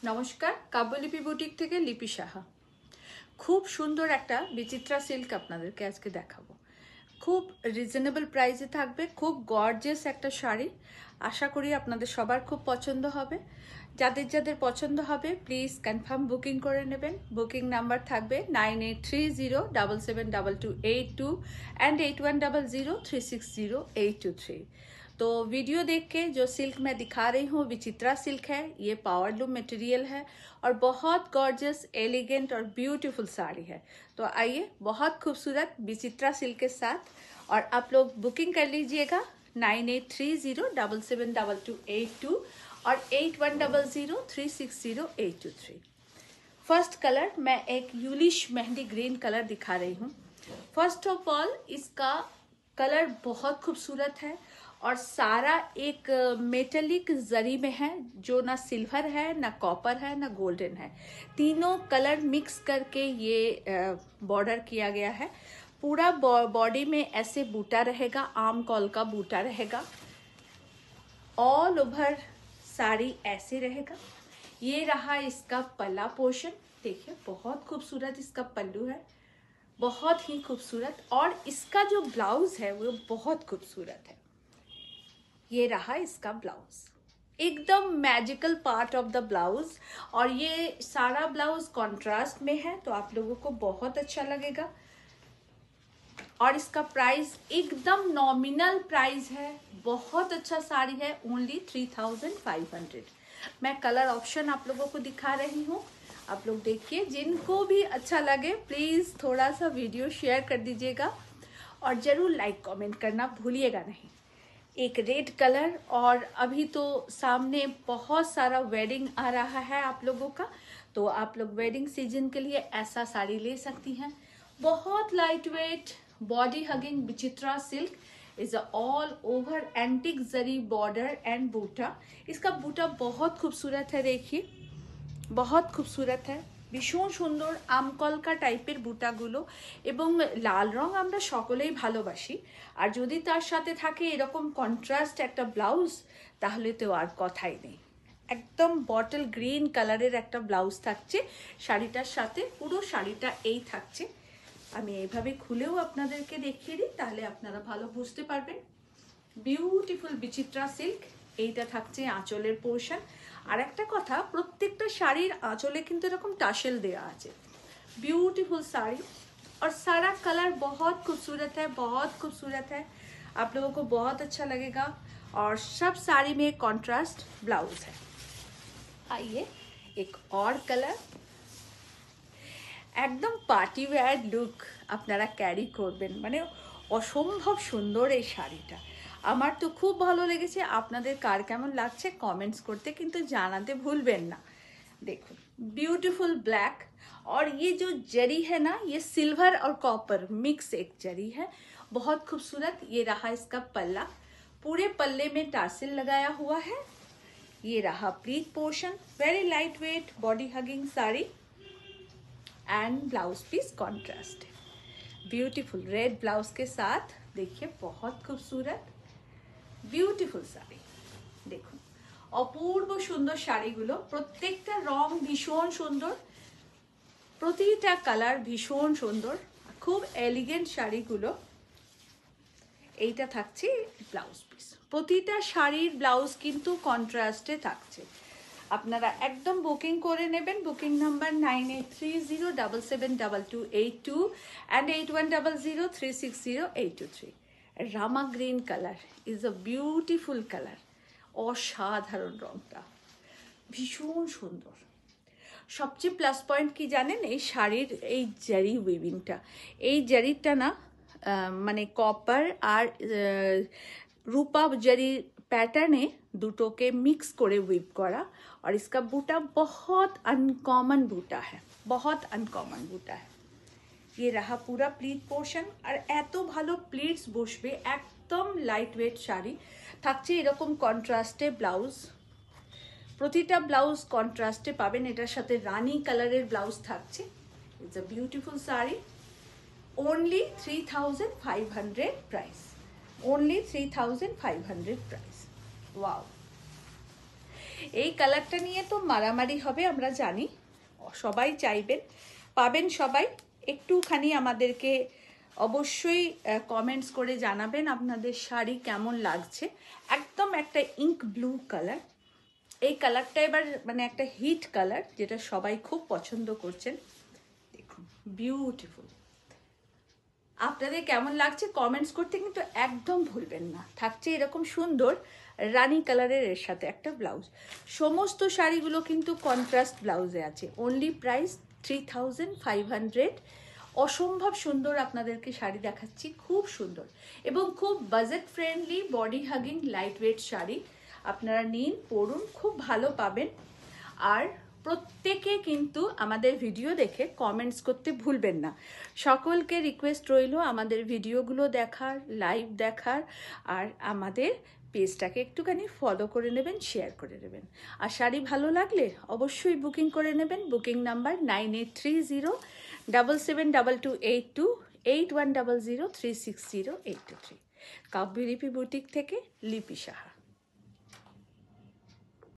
নমস্কার, কাব্যলিপি বুটিক থেকে লিপি সাহা। খুব সুন্দর একটা বিচিত্রা সিল্ক আপনাদেরকে আজকে দেখাবো। খুব রিজনেবল প্রাইসে থাকবে, খুব গর্জিয়াস একটা শাড়ি। আশা করি আপনাদের সবার খুব পছন্দ হবে। যাদের যাদের পছন্দ হবে প্লিজ কনফার্ম বুকিং করে নেবেন। বুকিং নাম্বার থাকবে 9830772282 एंड 8100360823। तो वीडियो देख के जो सिल्क मैं दिखा रही हूँ विचित्रा सिल्क है। ये पावरलूम मटेरियल है और बहुत गॉर्जियस, एलिगेंट और ब्यूटीफुल साड़ी है। तो आइए, बहुत खूबसूरत विचित्रा सिल्क के साथ। और आप लोग बुकिंग कर लीजिएगा 9830772282 और 8100360823। फर्स्ट कलर मैं एक यूलिश मेहंदी ग्रीन कलर दिखा रही हूँ। फर्स्ट ऑफ ऑल इसका कलर बहुत खूबसूरत है और सारा एक मेटेलिक जरी में है, जो ना सिल्वर है, ना कॉपर है, ना गोल्डन है। तीनों कलर मिक्स करके ये बॉर्डर किया गया है। पूरा बॉडी में ऐसे बूटा रहेगा, आम कॉल का बूटा रहेगा। ऑल ओवर साड़ी ऐसे रहेगा। ये रहा इसका पल्ला पोर्शन, देखिए बहुत खूबसूरत इसका पल्लू है, बहुत ही खूबसूरत। और इसका जो ब्लाउज है वो बहुत खूबसूरत है। ये रहा इसका ब्लाउज, एकदम magical part of the blouse. और ये सारा ब्लाउज कॉन्ट्रास्ट में है, तो आप लोगों को बहुत अच्छा लगेगा। और इसका प्राइस एकदम नॉमिनल प्राइस है, बहुत अच्छा साड़ी है, ओनली 3500। मैं कलर ऑप्शन आप लोगों को दिखा रही हूँ, आप लोग देखिए। जिनको भी अच्छा लगे प्लीज़ थोड़ा सा वीडियो शेयर कर दीजिएगा और ज़रूर लाइक कमेंट करना भूलिएगा नहीं। एक रेड कलर, और अभी तो सामने बहुत सारा वेडिंग आ रहा है आप लोगों का, तो आप लोग वेडिंग सीजन के लिए ऐसा साड़ी ले सकती हैं। बहुत light weight, body hugging Vichitra silk is all over antique zari border and बूटा। इसका बूटा बहुत खूबसूरत है, देखिए बहुत खूबसूरत है, ভীষণ সুন্দর আমকলকা টাইপের বুটাগুলো। এবং লাল রং আমরা সকলেই ভালোবাসি, আর যদি তার সাথে থাকে এরকম কন্ট্রাস্ট একটা ব্লাউজ, তাহলে তো আর কথাই নেই। একদম বটল গ্রিন কালারের একটা ব্লাউজ থাকছে শাড়িটার সাথে, পুরো শাড়িটা এই থাকছে। আমি এইভাবে খুলেও আপনাদেরকে দেখিয়ে দিই, তাহলে আপনারা ভালো বুঝতে পারবেন। বিউটিফুল বিচিত্রা সিল্ক, এইটা থাকছে আঁচলের পোর্শন। আর একটা কথা, প্রত্যেকটা শাড়ির আঁচলে কিন্তু এরকম টাসেল দেয়া আছে। ब्यूटीफुल साड़ी और सारा कलर बहुत खूबसूरत है, बहुत खूबसूरत है, आप लोगों को बहुत अच्छा लगेगा। और सब साड़ी में कॉन्ट्रास्ट ब्लाउज है। आइए एक और कलर, একদম পার্টি ওয়্যার লুক আপনারা ক্যারি করবেন, মানে অসম্ভব সুন্দর এই শাড়িটা। আমার তো খুব ভালো লেগেছে, আপনাদের কার কেমন লাগছে কমেंट्स করতে কিন্তু জানাতে ভুলবেন না। देखो ब्यूटीफुल ब्लैक, और ये जो जरी है ना, ये सिल्वर और कॉपर मिक्स एक जरी है, बहुत खूबसूरत। ये रहा इसका पल्ला, पूरे पल्ले में टार्सिल लगाया हुआ है। ये रहा pleat portion, very light weight body hugging sari and blouse piece contrast. Beautiful red blouse के साथ, देखिए बहुत खूबसूरत ब्यूटीफुल साड़ी। देखो অপূর্ব সুন্দর শাড়িগুলো, প্রত্যেকটা রং ভীষণ সুন্দর, প্রতিটা কালার ভীষণ সুন্দর, খুব এলিগেন্ট শাড়িগুলো। এইটা থাকছে ব্লাউজ পিস, প্রতিটা শাড়ির ব্লাউজ কিন্তু কন্ট্রাস্টে থাকছে। আপনারা একদম বুকিং করে নেবেন। Booking number 9830772282 and 8100360823। Rama green colour is a beautiful colour, অসাধারণ রংটা, ভীষণ সুন্দর। সবচেয়ে প্লাস পয়েন্ট কি জানেন, এই শাড়ির এই জারি উইভিংটা, এই জারিটা না মানে কপার আর রূপা জারি पैटर्ने दूटों के मिक्स करे वीव करा। और इसका बूटा बहुत अनकॉमन बूटा है, बहुत अनकॉमन बूटा है। ये रहा पूरा प्लीट पोर्शन, और एतो भालो प्लीट्स बसबे, एकदम लाइट वेट शाड़ी থাকছে এরকম কন্ট্রাস্টে ব্লাউজ। প্রতিটা ব্লাউজ কন্ট্রাস্টে পাবেন, এটার সাথে রানী কালারের ব্লাউজ থাকছে। It's a beautiful sari, only 3500 price, only 3500 price. Wow, এই কালারটা নিয়ে তো মারামারি হবে আমরা জানি, সবাই চাইবেন, পাবেন সবাই। একটুখানি আমাদেরকে অবশ্যই কমেন্টস করে জানাবেন আপনাদের শাড়ি কেমন লাগছে। একদম একটা ইঙ্ক ব্লু কালার, এই কালারটা এবার মানে একটা হিট কালার, যেটা সবাই খুব পছন্দ করছেন। দেখুন বিউটিফুল। আপনাদের কেমন লাগছে কমেন্টস করতে কিন্তু একদম ভুলবেন না। থাকছে এরকম সুন্দর রানি কালারের এর সাথে একটা ব্লাউজ। সমস্ত শাড়িগুলো কিন্তু কন্ট্রাস্ট ব্লাউজে আছে। Only price 3500। অসম্ভব সুন্দর আপনাদেরকে শাড়ি দেখাচ্ছি, খুব সুন্দর এবং খুব budget friendly, body hugging, light weight sari. আপনারা নিন, পরুন, খুব ভালো পাবেন। আর প্রত্যেকে কিন্তু আমাদের ভিডিও দেখে কমেন্টস করতে ভুলবেন না। সকলকে রিকোয়েস্ট রইল আমাদের ভিডিওগুলো দেখার, লাইভ দেখার, আর আমাদের পেজটাকে একটুখানি ফলো করে নেবেন, শেয়ার করে নেবেন। আর শাড়ি ভালো লাগলে অবশ্যই বুকিং করে নেবেন। Booking number 9830772282 8100360823। কাব্যলিপি বুটিক থেকে লিপি সাহা।